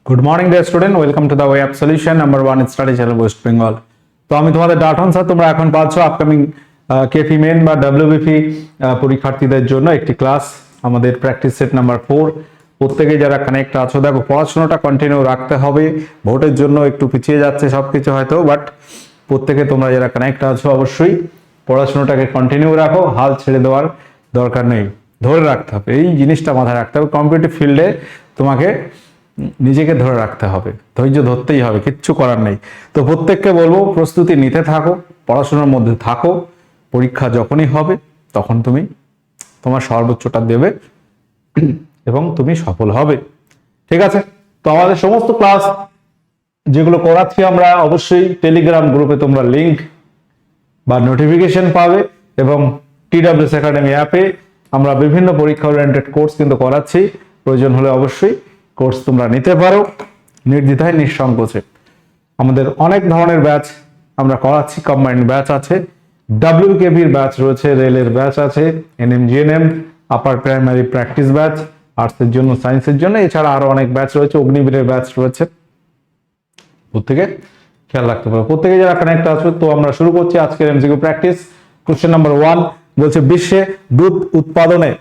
Good morning dear student, welcome to the way of solution number 1 study channel West Bengal. তো আমি তোমাদের Dutton sir, তোমরা এখন পাচ্ছ আপকামিং কেপি মেন বা ডব্লিউবিপি পরীক্ষার্থীদের জন্য একটি ক্লাস, আমাদের প্র্যাকটিস সেট নাম্বার 4। প্রত্যেকে যারা কানেক্ট আছো, দেখো পড়াশোনাটা কন্টিনিউ রাখতে হবে। ভোটের জন্য একটু পিছিয়ে যাচ্ছে সবকিছু হয়তো, বাট প্রত্যেকে তোমরা যারা কানেক্ট আছো অবশ্যই পড়াশোনাটাকে কন্টিনিউ রাখো, হাল ছেড়ে দেওয়ার দরকার নেই, ধরে রাখতে হবে। এই জিনিসটা মাথায় রাখতে হবে, কম্পিটিটিভ ফিল্ডে তোমাকে নিজেকে ধরে রাখতে হবে, ধৈর্য ধরতেই হবে, কিচ্ছু করার নেই। তো প্রত্যেককে বলবো প্রস্তুতি নিতে থাকো, পড়াশোনার মধ্যে থাকো। পরীক্ষা যখনই হবে তখন তুমি তোমার সর্বোচ্চটা দেবে এবং তুমি সফল হবে। ঠিক আছে? তো আমাদের সমস্ত ক্লাস যেগুলো করাচ্ছি আমরা, অবশ্যই টেলিগ্রাম গ্রুপে তোমরা লিংক বা নোটিফিকেশন পাবে, এবং TWS একাডেমি অ্যাপে আমরা বিভিন্ন পরীক্ষা ওরিয়েন্টেড কোর্স কিন্তু করাচ্ছি। প্রয়োজন হলে অবশ্যই কোর্স তোমরা নিতে পারো নির্দ্বিধায়, নিঃসংকোচে। আমাদের অনেক ধরনের ব্যাচ আমরা করাচ্ছি, কম্বাইন্ড ব্যাচ আছে, WKBর ব্যাচ রয়েছে, রেলের ব্যাচ আছে, NMGNM upper primary practice batch, আর্টসের জন্য, সায়েন্সের জন্য, এছাড়া আরো অনেক ব্যাচ রয়েছে, অগ্নিবীরের ব্যাচ রয়েছে। প্রত্যেকে খেয়াল রাখতে পারো। প্রত্যেকে যারা কানেক্ট আছে, তো আমরা শুরু করছি আজকের MCQ প্র্যাকটিস। কোশ্চেন নাম্বার 1 বলছে, বিশ্বে দুধ উৎপাদনে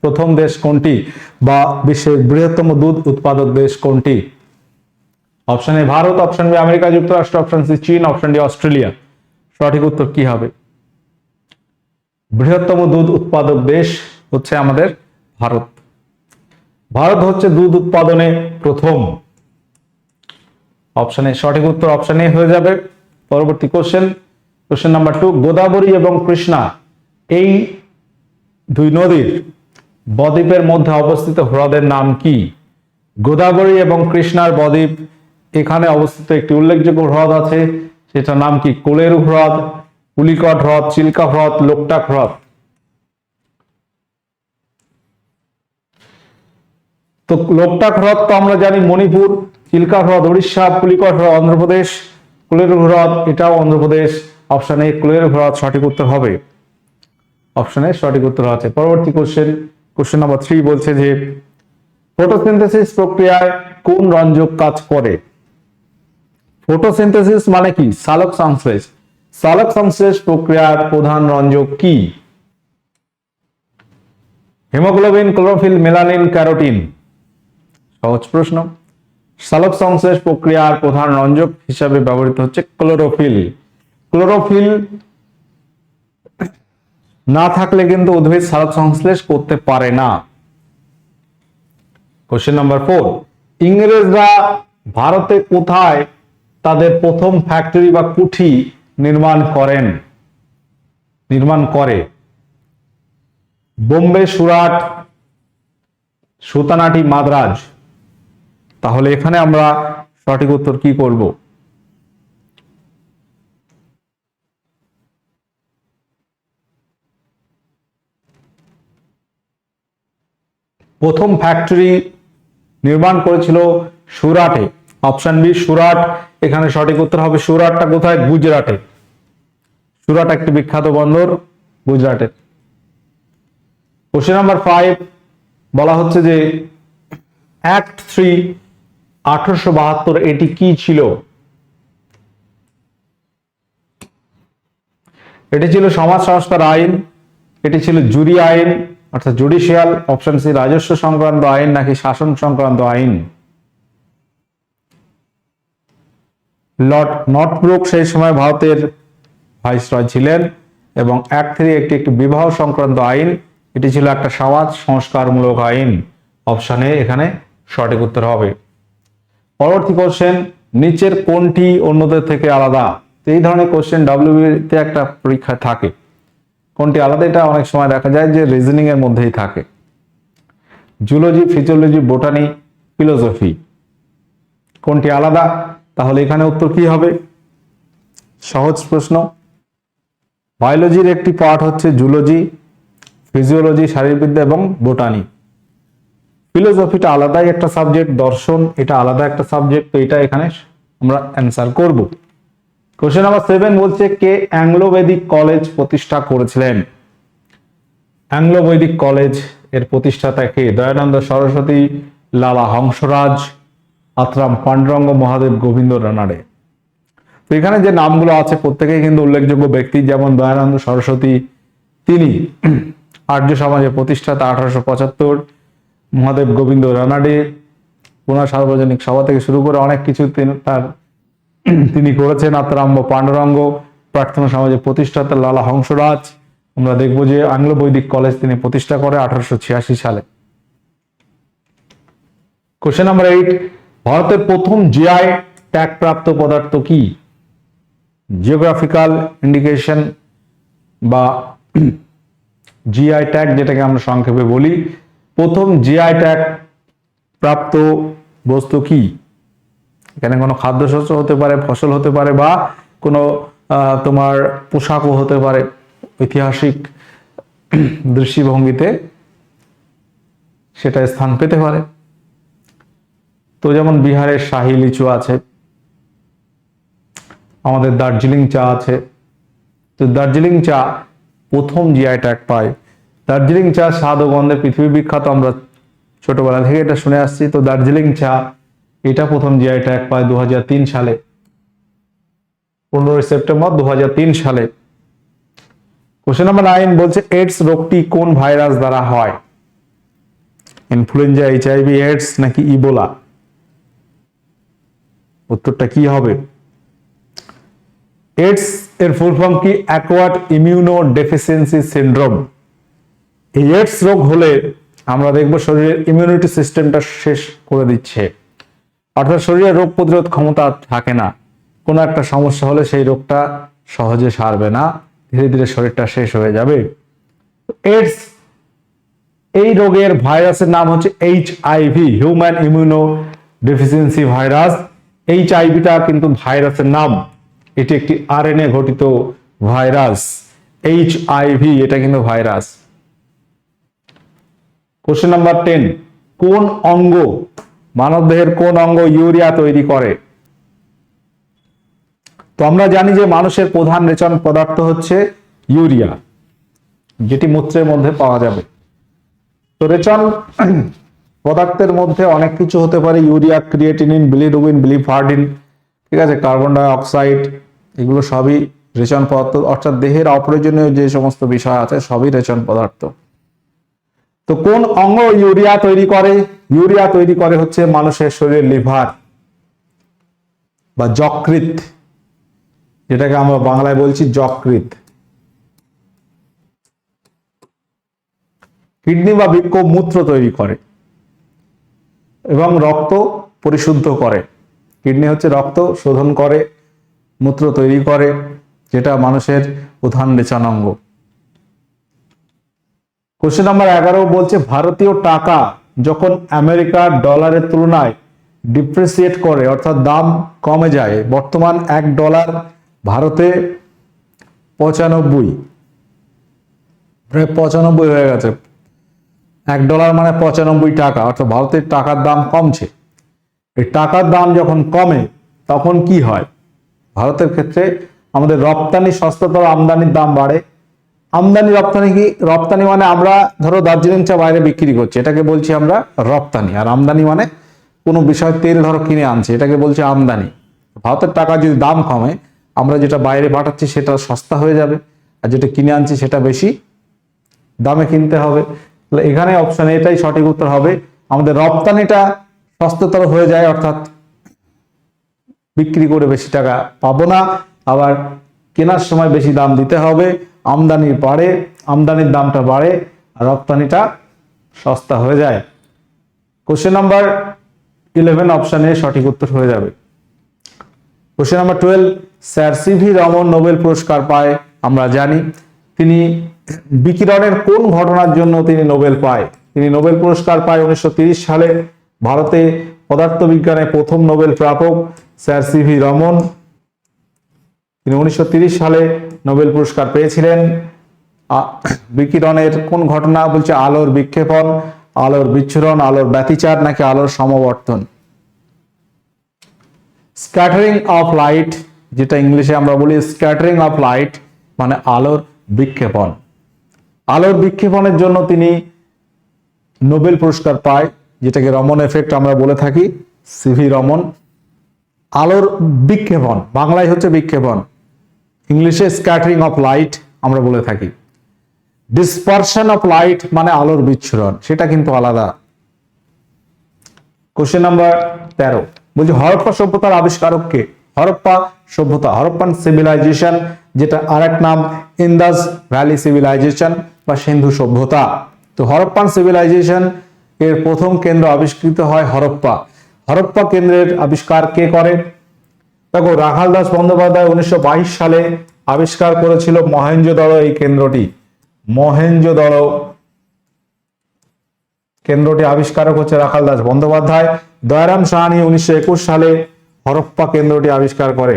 প্রথম দেশ কোনটি, বা বিশ্বের বৃহত্তম দুধ উৎপাদক দেশ কোনটি? Option A Bharat, option B America যুক্তরাষ্ট্র, অপশন সি চীন, অপশন ডি অস্ট্রেলিয়া। সঠিক উত্তর কি হবে? বৃহত্তম দুধ উৎপাদক দেশ হচ্ছে আমাদের ভারত। ভারত হচ্ছে দুধ উৎপাদনে প্রথম। অপশনে সঠিক উত্তর অপশন এ হয়ে যাবে। পরবর্তী কোশ্চেন নাম্বার 2, গোদাবরী এবং কৃষ্ণা এই দুই নদীর বদ্বীপের মধ্যে অবস্থিত হ্রদের নাম কি? গোদাবরী এবং কৃষ্ণার বদ্বীপ, এখানে অবস্থিত একটি উল্লেখযোগ্য হ্রদ আছে, সেটার নাম কি? কোলেরু হ্রদ, পুলিকট হ্রদ, চিল্কা হ্রদ, লোকটাক হ্রদ। তো লোকটাক হ্রদ তো আমরা জানি মণিপুর, চিল্কা হ্রদ উড়িষ্যা, পুলিকট হ্রদ অন্ধ্রপ্রদেশ, কোলেরু হ্রদ এটাও অন্ধ্রপ্রদেশ। অপশন এ কোলেরু হ্রদ সঠিক উত্তর হবে। অপশনে সঠিক উত্তর আছে। পরবর্তী কোশ্চেন নাম্বার 3 বলছে যে, ফটোসিনথেসিস প্রক্রিয়ায় কোন রঞ্জক কাজ করে? ফটোসিনথেসিস মানে কি? সালোক সংশ্লেষ। সালোক সংশ্লেষ প্রক্রিয়ার প্রধান রঞ্জক কি? Haemoglobin, chlorophyll, melanin, carotene. সহজ প্রশ্ন। সালোক সংশ্লেষ প্রক্রিয়ার প্রধান রঞ্জক হিসাবে ব্যবহৃত হচ্ছে ক্লোরোফিল। ক্লোরোফিল না থাকলে কিন্তু উদ্ভিদ সালোক সংশ্লেষ করতে পারে না। কোশ্চেন নাম্বার 4, ইংরেজরা ভারতে কোথায় তাদের প্রথম ফ্যাক্টরি বা কুঠি নির্মাণ করে? বোম্বে, সুরাট, সুতানাটি, মাদ্রাজ। তাহলে এখানে আমরা সঠিক উত্তর কি করব? প্রথম ফ্যাক্টরি নির্মাণ করেছিল সুরাটে। অপশন বি সুরাট, এখানে সঠিক উত্তর হবে। সুরাটটা কোথায়? গুজরাটে। সুরাট একটি বিখ্যাত বন্দর গুজরাটের। কোশ্চেন নাম্বার 5 বলা হচ্ছে যে, অ্যাক্ট 3 1872 এটি কি ছিল? এটি ছিল সমাজ সংস্কার আইন, এটি ছিল জুরি আইন অর্থাৎ জুডিশিয়াল, অপশন সি রাজস্ব সংক্রান্ত আইন, নাকি শাসন সংক্রান্ত আইন? লর্ড নর্থব্রুক সেই সময় ভারতের ভাইসরয় ছিলেন, এবং অ্যাক্ট 3 একটি বিবাহ সংক্রান্ত আইন, এটি ছিল একটা সমাজ সংস্কারমূলক আইন। অপশন এ এখানে সঠিক উত্তর হবে। পরবর্তী কোশ্চেন, নিচের কোনটি অন্যদের থেকে আলাদা? এই ধরনের কোশ্চেন ডব্লিউবিতে একটা পরীক্ষা থাকে, কোনটি আলাদা এটা অনেক সময় দেখা যায় যে রিজনিং এর মধ্যেই থাকে। জুলজি, ফিজিওলজি, বোটানি, ফিলোসফি, কোনটি আলাদা? তাহলে এখানে উত্তর কি হবে? সহজ প্রশ্ন। বায়োলজির একটি পার্ট হচ্ছে জুলজি, ফিজিওলজি শারীরবিদ্যা এবং বোটানি। ফিলোসফিটা আলাদাই একটা সাবজেক্ট, দর্শন এটা আলাদা একটা সাবজেক্ট, তো এটা এখানে আমরা অ্যান্সার করব। কোশ্চেন নাম্বার 7 বলছে, কে অ্যাংলো বৈদিক কলেজ প্রতিষ্ঠা করেছিলেন? অ্যাংলো বৈদিক কলেজ এর প্রতিষ্ঠাতা কে? দয়ানন্দ সরস্বতী, লালা হংসরাজ, আত্রাম পাণ্ডুরঙ্গ, মহাদেব গোবিন্দ রানাডে। তো এখানে যে নামগুলো আছে প্রত্যেকেই কিন্তু উল্লেখযোগ্য ব্যক্তি, যেমন দয়ানন্দ সরস্বতী, তিনি আর্য সমাজের প্রতিষ্ঠাতা 1875, মহাদেব গোবিন্দ রানাডে পুনা সার্বজনিক সভা থেকে শুরু করে অনেক কিছু তিনি করেছেন। আত্রাম পাণ্ডুরঙ্গ প্রার্থনা সমাজের প্রতিষ্ঠাতা লালা হংসরাজ, আমরা দেখবো যে আংলো বৈদিক কলেজ তিনি প্রতিষ্ঠা করে 1886 সালে। কোশ্চেন নাম্বার 8, ভারতের প্রথম জিআই ট্যাগ প্রাপ্ত পদার্থ কি? জিওগ্রাফিক্যাল ইন্ডিকেশন বা জিআই ট্যাগ, যেটাকে আমরা সংক্ষেপে বলি, প্রথম জিআই ট্যাগ প্রাপ্ত বস্তু কি? এখানে কোনো খাদ্যশস্য হতে পারে, ফসল হতে পারে, বা কোনো তোমার পোশাকও হতে পারে। ঐতিহাসিক দৃষ্টিভঙ্গিতে সেটা স্থান পেতে পারে। তো যেমন বিহারের শাহী লিচু আছে, আমাদের দার্জিলিং চা আছে। তো দার্জিলিং চা প্রথম জিআই ট্যাগ পায়। দার্জিলিং চা স্বাদ ও গন্ধে পৃথিবী বিখ্যাত, আমরা ছোটবেলা থেকে এটা শুনে আসছি। তো দার্জিলিং চা এটা প্রথম জিআই ট্যাগ পায় 2003 সালে, 15 সেপ্টেম্বর 2003 সালে। কোশ্চেন নাম্বার 9 বলছে এইডস রোগটি কোন ভাইরাস দ্বারা হয়? ইনফ্লুয়েঞ্জা, এইচআইভি এইডস নাকি ইবোলা? উত্তরটা কি হবে? এইডস এর ফুল ফর্ম কি? Acquired immuno deficiency syndrome. এই এইডস রোগ হলে আমরা দেখব শরীরের ইমিউনিটি সিস্টেমটা শেষ করে দিচ্ছে, অর্থাৎ শরীরের রোগ প্রতিরোধ ক্ষমতা থাকে না। কোনো একটা সমস্যা হলে সেই রোগটা সহজে সারবে না, ধীরে ধীরে শরীরটা শেষ হয়ে যাবে। এইডস এই রোগের ভাইরাসের নাম হচ্ছে HIV, human immunodeficiency virus. এইচআইভিটা কিন্তু ভাইরাসের নাম, এটি একটি আরএনএ ঘটিত ভাইরাস। এইচআইভি এটা কিন্তু ভাইরাস। কোশ্চেন নাম্বার 10, কোন অঙ্গ, মানবদেহের কোন অঙ্গ ইউরিয়া তৈরি করে? তো আমরা জানি যে মানুষের প্রধান রেচন পদার্থ হচ্ছে ইউরিয়া, যেটি মূত্রের মধ্যে পাওয়া যাবে। তো রেচন পদার্থের মধ্যে অনেক কিছু হতে পারে, ইউরিয়া, ক্রিয়েটিনিন, বিলিরুবিন, বিলিভার্ডিন, ঠিক আছে, কার্বন ডাই অক্সাইড, এগুলো সবই রেচন পদার্থ, অর্থাৎ দেহের অপ্রয়োজনীয় যে সমস্ত বিষয় আছে সবই রেচন পদার্থ। তো কোন অঙ্গ ইউরিয়া তৈরি করে? ইউরিয়া তৈরি করে হচ্ছে মানুষের শরীরের লিভার বা যকৃৎ, যেটাকে আমরা বাংলায় বলছি যকৃৎ। কিডনি বা বৃক্ক মূত্র তৈরি করে এবং রক্ত পরিশুদ্ধ করে। কিডনি হচ্ছে রক্ত শোধন করে, মূত্র তৈরি করে, যেটা মানুষের প্রধান রেচন অঙ্গ। কোশ্চেন নাম্বার 11 বলছে ভারতীয় টাকা যখন আমেরিকার ডলারের তুলনায় ডিপ্রিসিয়েট করে, অর্থাৎ দাম কমে যায়, বর্তমান $1 ভারতে 95, প্রায় 95 হয়ে গেছে। $1 মানে 95 টাকা, অর্থাৎ ভারতের টাকার দাম কমছে। এই টাকার দাম যখন কমে তখন কি হয়? ভারতের ক্ষেত্রে আমাদের রপ্তানি সস্তাতর, আমদানির দাম বাড়ে। আমদানি রপ্তানি কি? রপ্তানি মানে আমরা ধরো দার্জিলিং চা বাইরে বিক্রি করছি, এটাকে বলছি আমরা রপ্তানি। আর আমদানি মানে কোনো বিষয় তেল ধরো কিনে আনছে, এটাকে বলছি আমদানি। ভারতের টাকা যদি দাম কমে, আমরা যেটা বাইরে পাঠাচ্ছি সেটা সস্তা হয়ে যাবে, আর যেটা কিনে আনছি সেটা বেশি দামে কিনতে হবে। তাহলে এখানে অপশন এটাই সঠিক উত্তর হবে। আমাদের রপ্তানিটা সস্তাতর হয়ে যায়, অর্থাৎ বিক্রি করে বেশি টাকা পাবো না, আবার কেনার সময় বেশি দাম দিতে হবে। আমদানির দামটা বাড়ে আর রপ্তানিটা সস্তা হয়ে যায়। কোশ্চেন নাম্বার 11 অপশনে সঠিক উত্তর হয়ে যাবে। Question number 12, sir CV Raman Nobel পুরস্কার পায়, আমরা জানি। তিনি বিকিরণের কোন ঘটনার জন্য তিনি নোবেল পায়? তিনি নোবেল পুরস্কার পায় 1930 সালে। ভারতে পদার্থবিজ্ঞানে প্রথম নোবেল প্রাপক স্যার সিভি রমন, তিনি 1930 সালে নোবেল পুরস্কার পেয়েছিলেন। বিকিরণের কোন ঘটনা বলছে? আলোর বিক্ষেপণ, আলোর বিচ্ছুরণ, আলোর ব্যতিচার নাকি আলোর সমবর্তন? স্ক্যাটারিং অফ লাইট, যেটা ইংলিশে আমরা বলি স্ক্যাটারিং অফ লাইট, মানে আলোর বিক্ষেপণ। আলোর বিক্ষেপণের জন্য তিনি নোবেল পুরস্কার পায়, যেটাকে রমন এফেক্ট আমরা বলে থাকি। সিভি রমন। আলোর বিক্ষেপণ, বাংলায় হচ্ছে বিক্ষেপণ, ইংলিশে স্ক্যাটারিং অফ লাইট আমরা বলে থাকি। ডিসপারশন অফ লাইট মানে আলোর বিচ্ছুরণ, সেটা কিন্তু আলাদা। কোশ্চেন নাম্বার 13 বলছি হরপ্পা সভ্যতার আবিষ্কারক কে? হরপ্পা সভ্যতা, হরপ্পান সিভিলাইজেশন, যেটা আরেক নাম ইন্দাস ভ্যালি সিভিলাইজেশন বা সিন্ধু সভ্যতা। তো হরপ্পান সিভিলাইজেশন এর প্রথম কেন্দ্র আবিষ্কৃত হয় হরপ্পা। হরপ্পা কেন্দ্রের আবিষ্কার কে করে? দেখো, রাখাল দাস বন্দ্যোপাধ্যায় 1922 সালে আবিষ্কার করেছিল মহেঞ্জোদড়ো এই কেন্দ্রটি। মহেঞ্জোদড়ো কেন্দ্রটি আবিষ্কারক হচ্ছে রাখাল দাস বন্দ্যোপাধ্যায়। দয়ারাম সাহানি 1921 সালে হরপ্পা কেন্দ্রটি আবিষ্কার করে।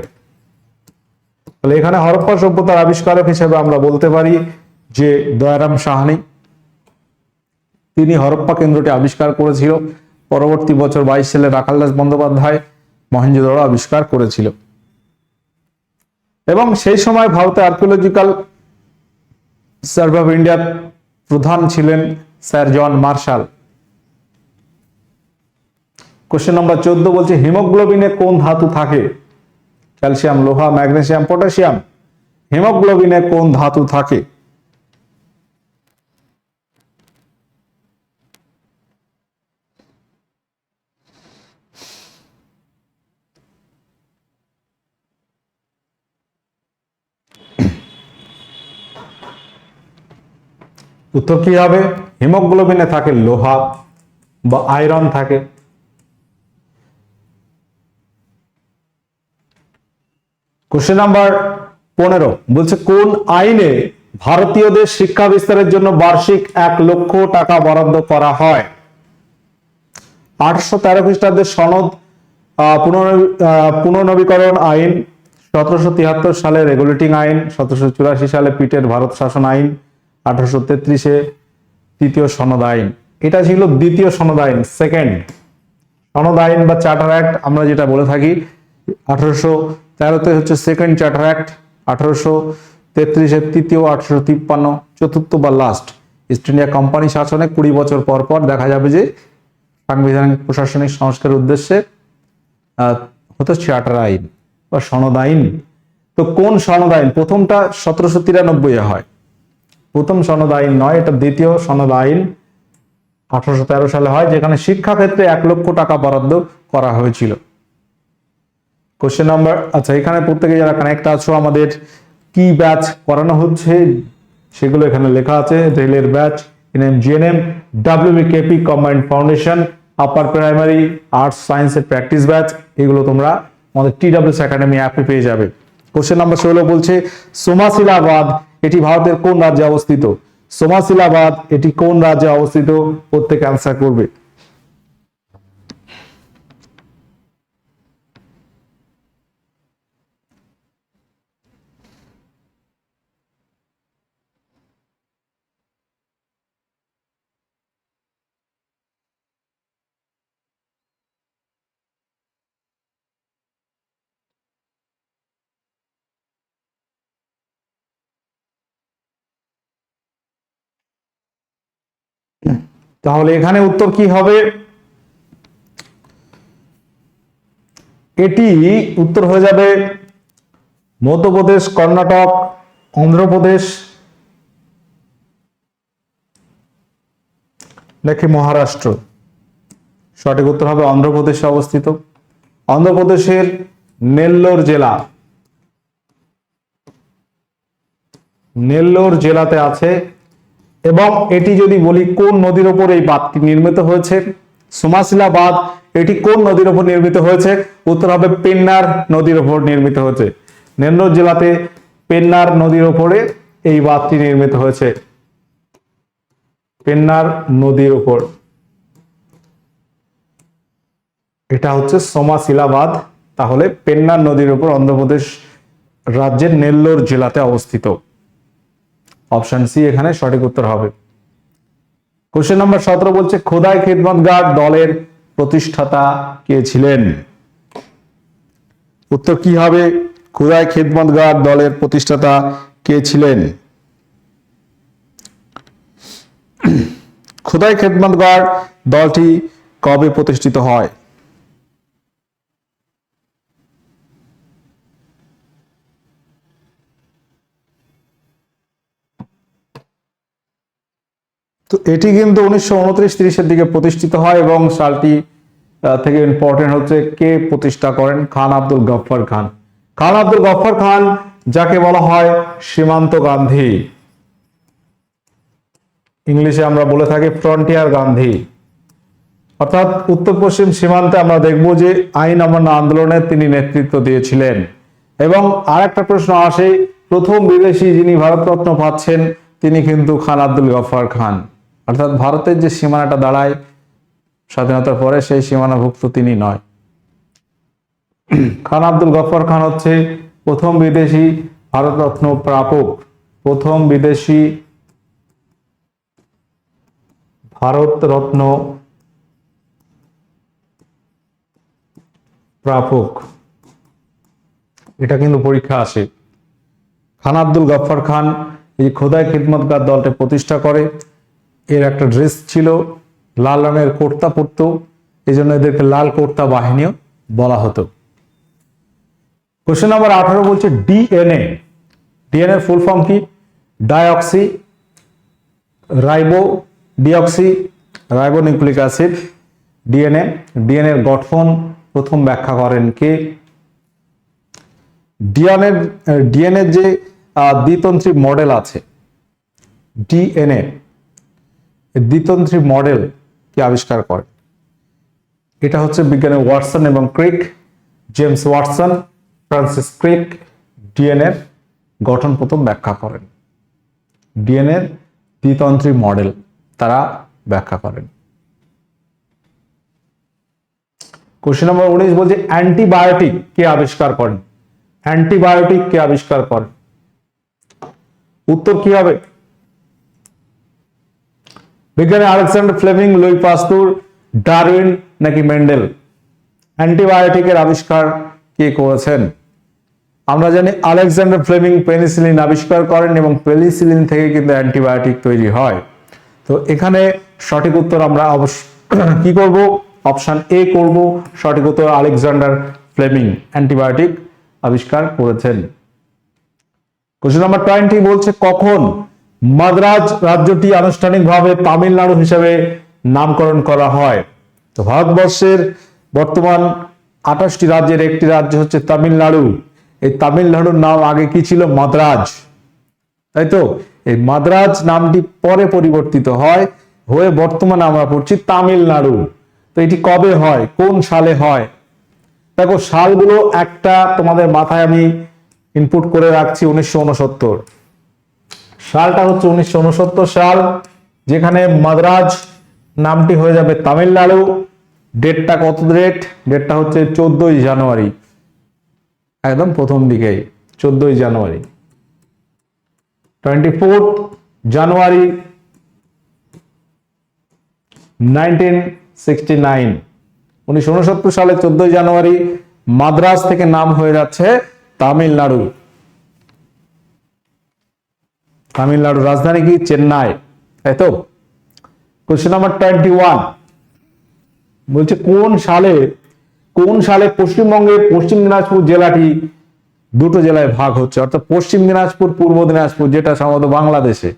তাহলে এখানে হরপ্পা সভ্যতার আবিষ্কারক হিসেবে আমরা বলতে পারি যে দয়ারাম সাহানি, তিনি হরপ্পা কেন্দ্রটি আবিষ্কার করেছিল। পরবর্তী বছর 22 সালে রাখাল দাস বন্দ্যোপাধ্যায় মহেঞ্জোদড়ো আবিষ্কার করেছিল। এবং সেই সময় ভারতে আর্কিওলজিক্যাল সার্ভে অফ ইন্ডিয়ার প্রধান ছিলেন sir John Marshall. Question number 14 বলছে হিমোগ্লোবিনে কোন ধাতু থাকে? ক্যালসিয়াম, লোহা, ম্যাগনেসিয়াম, পটাশিয়াম। হিমোগ্লোবিনে কোন ধাতু থাকে? উত্তর কি হবে? হিমোগ্লোবিনে থাকে লোহা বা আয়রন থাকে। কোশ্চেন নাম্বার 15 বলছে কোন আইনে ভারতীয়দের শিক্ষা বিস্তারের জন্য বার্ষিক 1 লক্ষ টাকা বরাদ্দ করা হয়? 1813 খ্রিস্টাব্দের সনদ পুনর্নবীকরণ আইন, 1773 সালে রেগুলেটিং আইন, 1784 সালে পিটের ভারত শাসন আইন, 1833-এ তৃতীয় সনদ আইন। এটা ছিল দ্বিতীয় সনদ আইন, সেকেন্ড সনদ আইন বা চার্টার অ্যাক্ট আমরা যেটা বলে থাকি। 1813-তে হচ্ছে সেকেন্ড চার্টার অ্যাক্ট, 1833-এ তৃতীয়, 1853 চতুর্থ বা লাস্ট। ইস্ট ইন্ডিয়া কোম্পানি শাসনে 20 বছর পর পর দেখা যাবে যে সাংবিধানিক প্রশাসনিক সংস্কারের উদ্দেশ্যে হতো চার্টার আইন বা সনদ আইন। তো কোন সনদ আইন? প্রথমটা 1793-এ হয়, প্রথম সনদ আইন নয়, এটা দ্বিতীয় সনদ আইন 1813 সালে হয়, যেখানে শিক্ষা ক্ষেত্রে 1 লক্ষ টাকা বরাদ্দ করা হয়েছিল। কোশ্চেন নাম্বার, আচ্ছা এখানে প্রত্যেকে যারা কানেক্ট আছো, আমাদের কি ব্যাচ করানো হচ্ছে সেগুলো এখানে লেখা আছে। রেলের batch, NM GNM, WBKP combined foundation, upper primary arts সায়েন্সের প্র্যাকটিস ব্যাচ, এগুলো তোমরা আমাদের TWS একাডেমি অ্যাপে পেয়ে যাবে। কোশ্চেন নাম্বার 16 বলছে সোমাশিলাবাদ এটি ভারতের কোন রাজ্যে অবস্থিত? সোমাশিলাবাদ এটি কোন রাজ্যে অবস্থিত? প্রত্যেকে অ্যান্সার করবে। তাহলে এখানে উত্তর কি হবে? এটি উত্তর হয়ে যাবে মধ্যপ্রদেশ, কর্ণাটক, অন্ধ্রপ্রদেশ নাকি মহারাষ্ট্র। সঠিক উত্তর হবে অন্ধ্রপ্রদেশে অবস্থিত। অন্ধ্রপ্রদেশের নেল্লোর জেলা, নেল্লোর জেলাতে আছে। এবং এটি যদি বলি কোন নদীর উপর এই বাঁধটি নির্মিত হয়েছে, সোমাশিলা বাঁধ এটি কোন নদীর উপর নির্মিত হয়েছে? উত্তর হবে পেন্নার নদীর উপর নির্মিত হয়েছে। নেল্লোর জেলাতে পেন্নার নদীর উপরে এই বাঁধটি নির্মিত হয়েছে, পেন্নার নদীর উপর। এটা হচ্ছে সোমাশিলা বাঁধ, তাহলে পেন্নার নদীর উপর অন্ধ্রপ্রদেশ রাজ্যের নেল্লোর জেলাতে অবস্থিত। অপশন সি এখানে সঠিক উত্তর হবে। কোশ্চেন নাম্বার 17 বলছে খোদাই খিদমতগার দলের প্রতিষ্ঠাতা কে ছিলেন? উত্তর কি হবে? খোদাই খিদমতগার দলের প্রতিষ্ঠাতা কে ছিলেন? খোদাই খিদমতগার দলটি কবে প্রতিষ্ঠিত হয়? তো এটি কিন্তু 1929-30 দিকে প্রতিষ্ঠিত হয় এবং সালটি থেকে ইম্পর্টেন্ট হচ্ছে কে প্রতিষ্ঠা করেন, খান আব্দুল গফফার খান। খান আব্দুল গফফার খান যাকে বলা হয় সীমান্ত গান্ধী, ইংলিশে আমরা বলে থাকি ফ্রন্টিয়ার গান্ধী। অর্থাৎ উত্তর পশ্চিম সীমান্তে আমরা দেখব যে আইন অমান্য আন্দোলনে তিনি নেতৃত্ব দিয়েছিলেন। এবং আর একটা প্রশ্ন আসে, প্রথম বিদেশি যিনি ভারতরত্ন পাচ্ছেন তিনি কিন্তু খান আব্দুল গফফার খান। অর্থাৎ ভারতের যে সীমানাটা দাঁড়ায় স্বাধীনতার পরে সেই সীমানাভুক্ত তিনি নয়। খান আব্দুল গফফার খান হচ্ছে প্রথম বিদেশি ভারতরত্ন প্রাপক, প্রথম বিদেশি ভারতরত্ন প্রাপক। এটা কিন্তু পরীক্ষা আসে। খান আব্দুল গফফার খান এই খোদাই খিদমতগার দলটি প্রতিষ্ঠা করে। এর একটা ড্রেস ছিল, লাল রঙের কুর্তা পরতো, এই জন্য এদেরকে লাল কুর্তা বাহিনীও বলা হতো। কোশ্চেন নাম্বার 18 বলছে ডিএনএ। ডিএনএ ফুল ফর্ম কি? Deoxy ribo deoxy ribonucleic acid. DNA, DNA এর গঠন প্রথম ব্যাখ্যা করেন কে? ডিএনএ যে দ্বিতন্ত্রী মডেল আছে, ডিএনএ দ্বিতন্ত্রী মডেল কি আবিষ্কার করেন? এটা হচ্ছে বিজ্ঞানী ওয়াটসন এবং Crick. James Watson, Francis Crick DNA এর গঠন প্রথম ব্যাখ্যা করেন। ডিএনএ এর দ্বিতন্ত্রী মডেল তারা ব্যাখ্যা করেন। কোশ্চেন নম্বর 19 বলছে অ্যান্টিবায়োটিক কে আবিষ্কার করেন? অ্যান্টিবায়োটিক কে আবিষ্কার করেন? উত্তর কি হবে? বিজ্ঞানী Alexander Fleming, Louis Pasteur, Darwin নাকি মেন্ডেল? অ্যান্টিবায়োটিকের আবিষ্কার কে করেছেন? আমরা জানি আলেকজান্ডার ফ্লেমিং পেনিসিলিন আবিষ্কার করেন এবং পেনিসিলিন থেকে কিন্তু অ্যান্টিবায়োটিক তৈরি হয়। তো এখানে সঠিক উত্তর আমরা কি করব? অপশন এ করব। সঠিক উত্তর আলেকজান্ডার ফ্লেমিং অ্যান্টিবায়োটিক আবিষ্কার করেছেন। কোশ্চেন নাম্বার 20 বলছে কখন মাদ্রাজ রাজ্যটি আনুষ্ঠানিকভাবে তামিলনাড়ু হিসেবে নামকরণ করা হয়? তো ভারতবর্ষের বর্তমান 28টি রাজ্যের একটি রাজ্য হচ্ছে তামিলনাড়ু। এই তামিলনাড়ুর নাম আগে কি ছিল? মাদ্রাজ, তাই তো? এই মাদ্রাজ নামটি পরে পরিবর্তিত হয় হয়ে বর্তমানে আমরা পড়ছি তামিলনাড়ু। তো এটি কবে হয়, কোন সালে হয়? দেখো সালগুলো একটা তোমাদের মাথায় আমি ইনপুট করে রাখছি। 1969 সালটা হচ্ছে 1969 সাল, যেখানে মাদ্রাজ নামটি হয়ে যাবে তামিলনাড়ু। ডেটটা কত ডেট? ডেটটা হচ্ছে 14ই জানুয়ারি, একদম প্রথম দিকেই 14ই জানুয়ারি, 24 জানুয়ারি 1969। 1969 সালে 14ই জানুয়ারি মাদ্রাজ থেকে নাম হয়ে যাচ্ছে তামিলনাড়ু। তামিলনাড়ুর রাজধানী কি? চেন্নাই, তাই তো? কোশ্চেন নাম্বার 21 বলছে কোন সালে পশ্চিমবঙ্গের পশ্চিম দিনাজপুর জেলাটি দুটো জেলায় ভাগ হচ্ছে? অর্থাৎ পশ্চিম দিনাজপুর, পূর্ব দিনাজপুর, যেটা সম্ভবত বাংলাদেশে।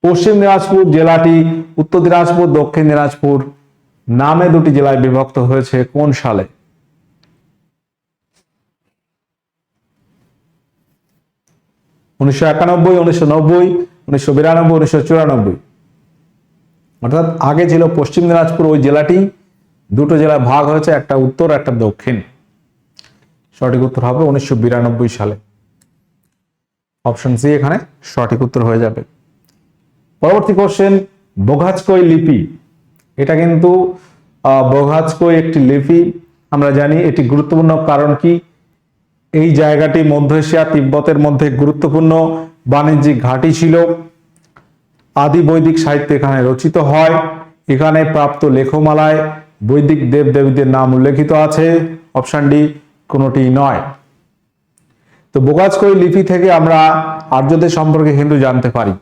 পশ্চিম দিনাজপুর জেলাটি উত্তর দিনাজপুর, দক্ষিণ দিনাজপুর নামে দুটি জেলায় বিভক্ত হয়েছে কোন সালে? (1991, 1990, 1992, 1994)। অর্থাৎ আগে ছিল পশ্চিম দিনাজপুর, ওই জেলাটি দুটো জেলায় ভাগ হয়েছে, একটা উত্তর একটা দক্ষিণ। সঠিক উত্তর হবে 1992 সালে। অপশন সি এখানে সঠিক উত্তর হয়ে যাবে। পরবর্তী কোশ্চেন বোঘাজকই লিপি। এটা কিন্তু বোঘাজকই একটি লিপি, আমরা জানি এটি গুরুত্বপূর্ণ কারণ কি? এই জায়গাটি মধ্য এশিয়া তিব্বতের মধ্যে গুরুত্বপূর্ণ বাণিজ্যিক ঘাঁটি ছিল। আদি বৈদিক সাহিত্য এখানে রচিত হয়। এখানে প্রাপ্ত লেখমালায় বৈদিক দেব দেবীদের নাম উল্লেখিত আছে। অপশন ডি কোনোটি নয়। তো বোঘাজকই লিপি থেকে আমরা আর্যদের সম্পর্কে কিন্তু জানতে পারি।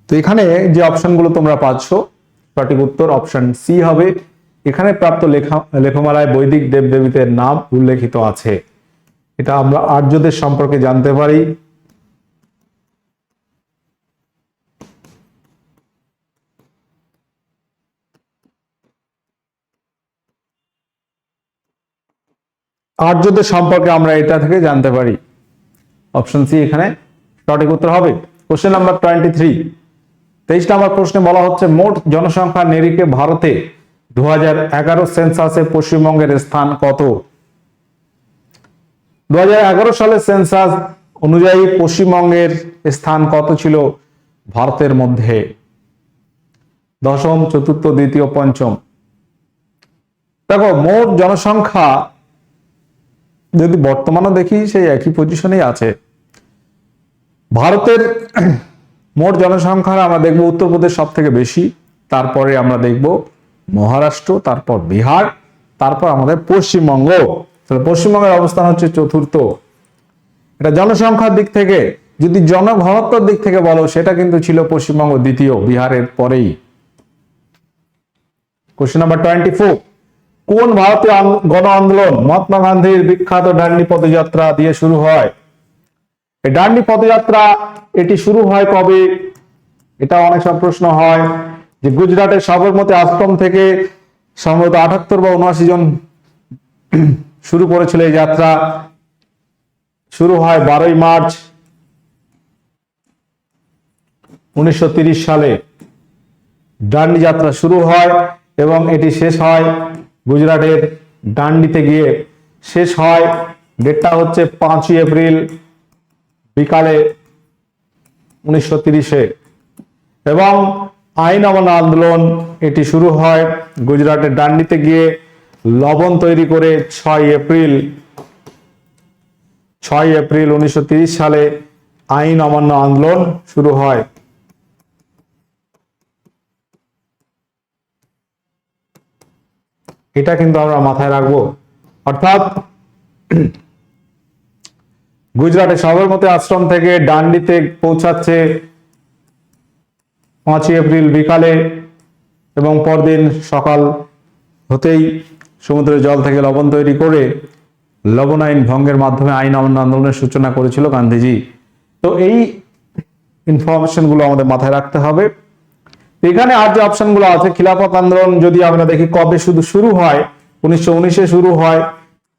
তো এখানে যে অপশনগুলো তোমরা পাচ্ছ সঠিক উত্তর অপশন সি হবে। এখানে প্রাপ্ত লেখমালায় বৈদিক দেব দেবীদের নাম উল্লেখিত আছে। এটা আমরা আর্যদের সম্পর্কে জানতে পারি। আর্যদের সম্পর্কে আমরা এটা থেকে জানতে পারি। অপশন সি এখানে সঠিক উত্তর হবে। কোশ্চেন নাম্বার 23, 23 নম্বর প্রশ্নে বলা হচ্ছে মোট জনসংখ্যার নিরিখে ভারতে 2011 সেন্সাসে পশ্চিমবঙ্গের স্থান কত? 2011 সালের সেন্সাস অনুযায়ী পশ্চিমবঙ্গের স্থান কত ছিল ভারতের মধ্যে? দশম, চতুর্থ, দ্বিতীয়, পঞ্চম। দেখো, মোট জনসংখ্যা যদি বর্তমানে দেখি সেই একই পজিশনেই আছে। ভারতের মোট জনসংখ্যা আমরা দেখব উত্তরপ্রদেশ সব থেকে বেশি, তারপরে আমরা দেখব মহারাষ্ট্র, তারপর বিহার, তারপর আমাদের পশ্চিমবঙ্গ। তাহলে পশ্চিমবঙ্গের অবস্থান হচ্ছে চতুর্থ। এটা জনসংখ্যার দিক থেকে, যদি জনঘনত্বের দিক থেকে বলো সেটা কিন্তু ছিল পশ্চিমবঙ্গ দ্বিতীয়, বিহারের পরেই। কোশ্চেন নাম্বার 24, কোন ভারতীয় গণ আন্দোলন মহাত্মা গান্ধীর বিখ্যাত ডান্ডি পদযাত্রা দিয়ে শুরু হয়? এই ডান্ডি পদযাত্রা এটি শুরু হয় কবে? এটা অনেক সব প্রশ্ন হয় যে গুজরাটের সবরমতী আশ্রম থেকে সম্ভবত 78 বা 79 জন শুরু করেছিল এই যাত্রা। শুরু হয় 12ই মার্চ 1930 সালে। ডান্ডি যাত্রা শুরু হয় এবং এটি শেষ হয় গুজরাটের ডান্ডিতে গিয়ে শেষ হয়। ডেটটা হচ্ছে 5ই এপ্রিল বিকালে 1930-এ। এবং আইন অমান্য আন্দোলন এটি শুরু হয় গুজরাটের ডান্ডিতে গিয়ে লবণ তৈরি করে 6 এপ্রিল 1930 সালে আইন অমান্য আন্দোলন শুরু হয়। এটা কিন্তু আমরা মাথায় রাখবো। অর্থাৎ গুজরাটের সবরমতী আশ্রম থেকে ডান্ডিতে পৌঁছাচ্ছে 5ই এপ্রিল বিকালে এবং পরদিন সকাল হতেই সমুদ্রের জল থেকে লবণ তৈরি করে লবণ আইন ভঙ্গের মাধ্যমে আইন অমান্য আন্দোলনের সূচনা করেছিল গান্ধীজি। তো এই ইনফরমেশন গুলো আমাদের মাথায় রাখতে হবে। এখানে আর যে অপশন গুলো আছে, খিলাফত আন্দোলন যদি আমরা দেখি কবে শুরু হয়, 1919-এ শুরু হয়।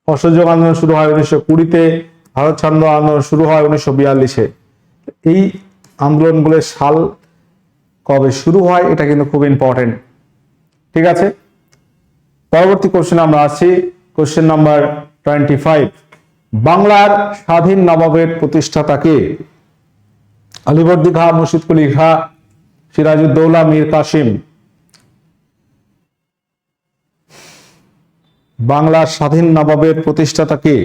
অসহযোগ আন্দোলন শুরু হয় 1920-তে। ভারত ছাড়ো আন্দোলন শুরু হয় 1942-এ। এই আন্দোলনগুলোর সাল কবে শুরু হয় এটা কিন্তু খুব ইম্পর্টেন্ট। ঠিক আছে, পরবর্তী কোশ্চেন আমরা আসছি। কোশ্চেন নাম্বার 25, বাংলার স্বাধীন নবাবের প্রতিষ্ঠাতা কে? আলিবর্দী খাঁ, মুর্শিদ কুলি খাঁ, সিরাজউদ্দৌলা, মীর কাসিম। বাংলার স্বাধীন নবাবের প্রতিষ্ঠাতা কে?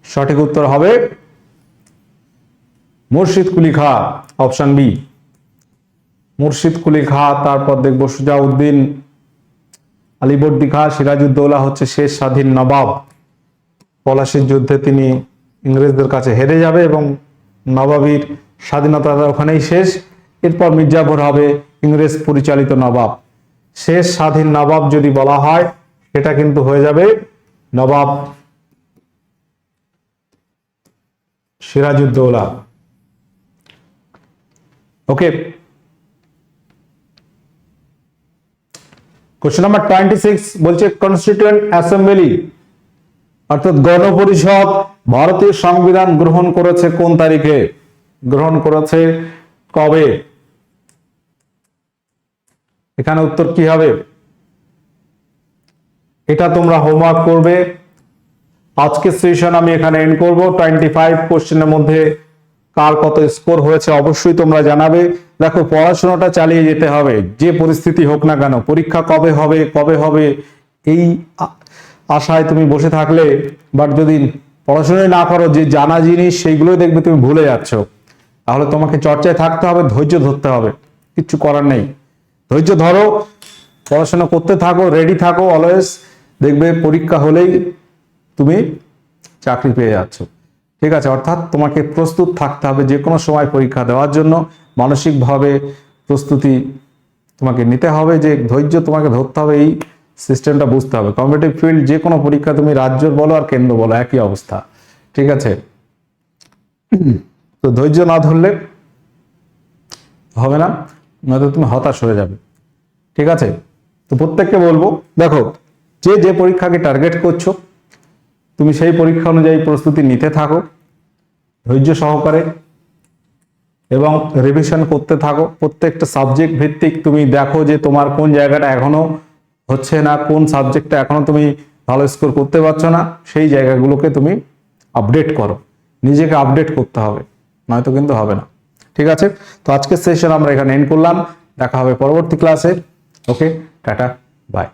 সঠিক উত্তর হবে মুর্শিদ কুলি খাঁ, অপশন বি। মুর্শিদ কুলি খাঁ, তারপর দেখবো সুজাউদ্দিন, আলিবর্দী খাঁ, সিরাজউদ্দৌলা হচ্ছে শেষ স্বাধীন নবাব। পলাশীর যুদ্ধে তিনি ইংরেজদের কাছে হেরে যাবে এবং নবাবীর স্বাধীনতা ওখানেই শেষ। এরপর মির্জাফর হবে ইংরেজ পরিচালিত নবাব। শেষ স্বাধীন নবাব যদি বলা হয় সেটা কিন্তু হয়ে যাবে নবাব সিরাজউদ্দৌলা। ওকে, কোশ্চেন নাম্বার 26 বলছে কনস্টিটিউয়েন্ট অ্যাসেম্বলি অর্থাৎ গণপরিষদ ভারতীয় সংবিধান গ্রহণ করেছে কোন তারিখে? গ্রহণ করেছে কবে? এখানে উত্তর কি হবে? এটা তোমরা হোমওয়ার্ক করবে। আজকের সেশন আমি এখানে এন্ড করব। 25 কোশ্চেনের মধ্যে কার কত স্কোর হয়েছে অবশ্যই তোমরা জানাবে। দেখো, পড়াশোনাটা চালিয়ে যেতে হবে যে পরিস্থিতি হোক না কেন। পরীক্ষা কবে হবে এই আশায় তুমি বসে থাকলে, বাট যদি পড়াশোনাই না করো, যে জানা জিনিস সেইগুলোই দেখবে তুমি ভুলে যাচ্ছ। তাহলে তোমাকে চর্চায় থাকতে হবে, ধৈর্য ধরতে হবে, কিচ্ছু করার নেই। ধৈর্য ধরো, পড়াশোনা করতে থাকো, রেডি থাকো অলওয়েজ। দেখবে পরীক্ষা হলেই তুমি চাকরি পেয়ে যাচ্ছ। ঠিক আছে, অর্থাৎ তোমাকে প্রস্তুত থাকতে হবে যে কোনো সময় পরীক্ষা দেওয়ার জন্য। মানসিকভাবে প্রস্তুতি তোমাকে নিতে হবে, যে ধৈর্য তোমাকে ধরতে হবে, এই সিস্টেমটা বুঝতে হবে। কম্পিটিটিভ ফিল্ড যে কোনো পরীক্ষা তুমি রাজ্য বলো আর কেন্দ্র বলো একই অবস্থা। ঠিক আছে, তো ধৈর্য না ধরলে হবে না, নয়তো তুমি হতাশ হয়ে যাবে। ঠিক আছে, তো প্রত্যেককে বলবো, দেখো যে যে পরীক্ষাকে টার্গেট করছো তুমি সেই পরীক্ষা অনুযায়ী প্রস্তুতি নিতে থাকো ধৈর্য সহকারে এবং রিভিশন করতে থাকো। প্রত্যেকটা সাবজেক্ট ভিত্তিক তুমি দেখো যে তোমার কোন জায়গাটা এখনো হচ্ছে না, কোন সাবজেক্টটা এখনো তুমি ভালো স্কোর করতে পারছো না, সেই জায়গাগুলোকে তুমি আপডেট করো, নিজেকে আপডেট করতে হবে, নয়তো কিন্তু হবে না। ঠিক আছে, তো আজকের সেশন আমরা এখানে এন্ড করলাম, দেখা হবে পরবর্তী ক্লাসে। ওকে, টাটা, বাই।